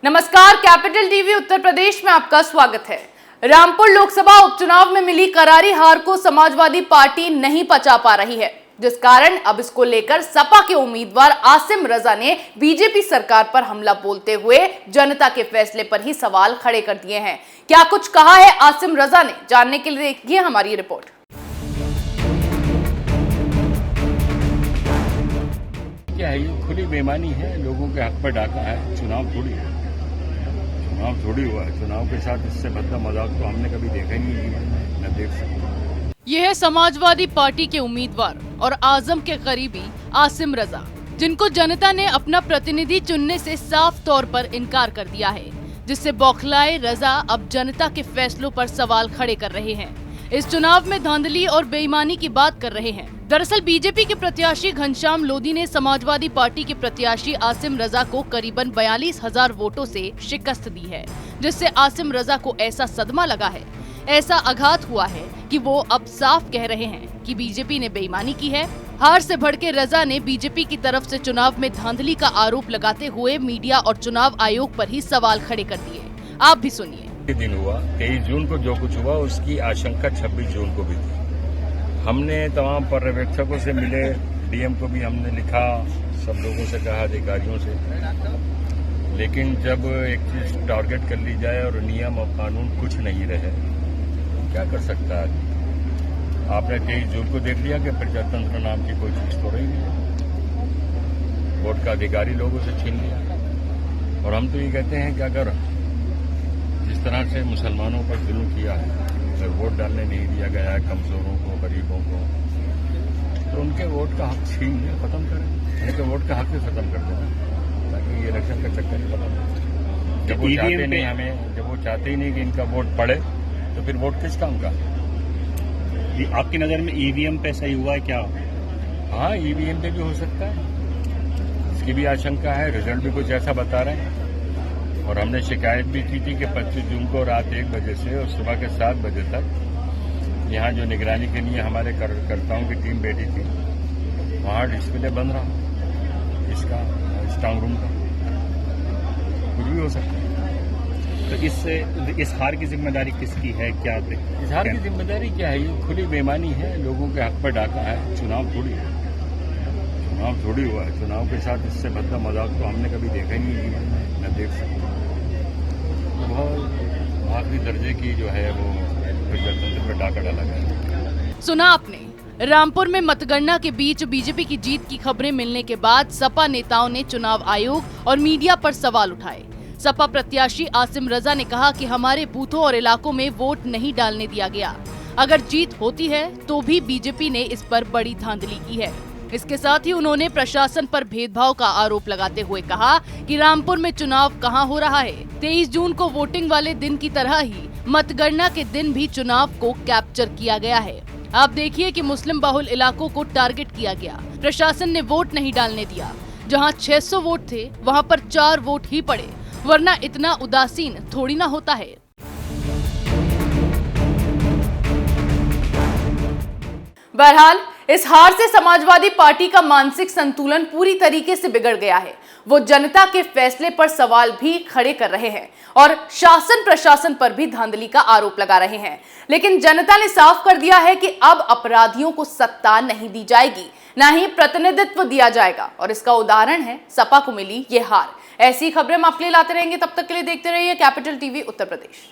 नमस्कार, capital TV Uttar Pradesh में आपका स्वागत है। रामपुर लोकसभा उपचुनाव में मिली करारी हार को समाजवादी पार्टी नहीं पचा पा रही है, जिस कारण अब इसको लेकर सपा के उम्मीदवार आसिम रजा ने बीजेपी सरकार पर हमला बोलते हुए जनता के फैसले पर ही सवाल खड़े कर दिए हैं। क्या कुछ कहा है आसिम रजा ने, जानने के लिए देखिए हमारी रिपोर्ट। क्या है, ये खुली बेईमानी है, लोगों के हक पर डाका है। चुनाव थोड़ी है, चुनाव थोड़ी हुआ है। चुनाव के साथ इससे बदला मजाक तो हमने कभी देखा ही नहीं है, न देख सकते। यह है समाजवादी पार्टी के उम्मीदवार और आजम के करीबी आसिम रजा, जिनको जनता ने अपना प्रतिनिधि चुनने से साफ तौर पर इनकार कर दिया है, जिससे बौखलाए रजा अब जनता के फैसलों पर सवाल खड़े कर रहे हैं। इस चुनाव में धांधली और बेईमानी की बात कर रहे हैं। दरअसल बीजेपी के प्रत्याशी घनश्याम लोधी ने समाजवादी पार्टी के प्रत्याशी आसिम रजा को करीबन 42,000 वोटों से शिकस्त दी है, जिससे आसिम रजा को ऐसा सदमा लगा है, ऐसा आघात हुआ है कि वो अब साफ कह रहे हैं कि बीजेपी ने बेईमानी की है। हार से भड़के रजा ने बीजेपी की तरफ से चुनाव में धांधली का आरोप लगाते हुए मीडिया और चुनाव आयोग पर ही सवाल खड़े कर दिए। आप भी सुनिए। दिन हुआ 23 जून को जो कुछ हुआ उसकी आशंका 26 जून को भी थी। हमने तमाम पर्यवेक्षकों से मिले, डीएम को भी हमने लिखा, सब लोगों से कहा, अधिकारियों से। लेकिन जब एक चीज टारगेट कर ली जाए और नियम और कानून कुछ नहीं रहे, क्या कर सकता है? आपने 23 जून को देख लिया कि प्रजातंत्र नाम की कोई चीज तो रही नहीं, वोट का अधिकारी लोगों से छीन लिया। और हम तो ये कहते हैं कि अगर जिस तरह से मुसलमानों पर जुल्म किया है, अगर वोट डालने नहीं दिया गया है कमजोरों को, गरीबों को, तो उनके वोट का हक छीन के खत्म करें, उनके वोट का हक ही खत्म कर देना, ताकि ये इलेक्शन का चक्कर ही खत्म हो। जब वो चाहते नहीं हमें, जब वो चाहते ही नहीं कि इनका वोट पड़े, तो फिर वोट किस काम का? आपकी नजर में ईवीएम पे सही हुआ है क्या? हाँ, ईवीएम पे भी हो सकता है, इसकी भी आशंका है। रिजल्ट भी कुछ ऐसा बता रहे हैं। और हमने शिकायत भी की थी कि 25 जून को रात 1 बजे से और सुबह के 7 बजे तक यहाँ जो निगरानी के लिए हमारे कार्यकर्ताओं की टीम बैठी थी, वहाँ डिस्प्ले बन रहा इसका स्ट्रांग रूम का, कुछ भी हो सकता है। तो इस हार की जिम्मेदारी किसकी है? क्या इस हार की जिम्मेदारी क्या है? ये खुली बेईमानी है, लोगों के हक पर डाका है। चुनाव थोड़ी है, चुनाव थोड़ी हुआ है। चुनाव के साथ इससे बदला मजाक तो हमने कभी देखा ही नहीं है, न देख सकते। बहुत आखिरी दर्जे की जो है वो प्रजातंत्र पर डाका डाला गया। सुना आपने, रामपुर में मतगणना के बीच बीजेपी की जीत की खबरें मिलने के बाद सपा नेताओं ने चुनाव आयोग और मीडिया पर सवाल उठाए। सपा प्रत्याशी आसिम रजा ने कहा कि हमारे बूथों और इलाकों में वोट नहीं डालने दिया गया। अगर जीत होती है तो भी बीजेपी ने इस पर बड़ी धांधली की है। इसके साथ ही उन्होंने प्रशासन पर भेदभाव का आरोप लगाते हुए कहा कि रामपुर में चुनाव कहां हो रहा है। 23 जून को वोटिंग वाले दिन की तरह ही मतगणना के दिन भी चुनाव को कैप्चर किया गया है। आप देखिए कि मुस्लिम बहुल इलाकों को टारगेट किया गया। प्रशासन ने वोट नहीं डालने दिया। जहां 600 वोट थे वहां पर 4 वोट ही पड़े, वरना इतना उदासीन थोड़ी ना होता है। बहरहाल इस हार से समाजवादी पार्टी का मानसिक संतुलन पूरी तरीके से बिगड़ गया है। वो जनता के फैसले पर सवाल भी खड़े कर रहे हैं और शासन प्रशासन पर भी धांधली का आरोप लगा रहे हैं। लेकिन जनता ने साफ कर दिया है कि अब अपराधियों को सत्ता नहीं दी जाएगी, न ही प्रतिनिधित्व दिया जाएगा। और इसका उदाहरण है सपा को मिली ये हार। ऐसी खबरें हम आपके लिए लाते रहेंगे। तब तक के लिए देखते रहिए कैपिटल टीवी उत्तर प्रदेश।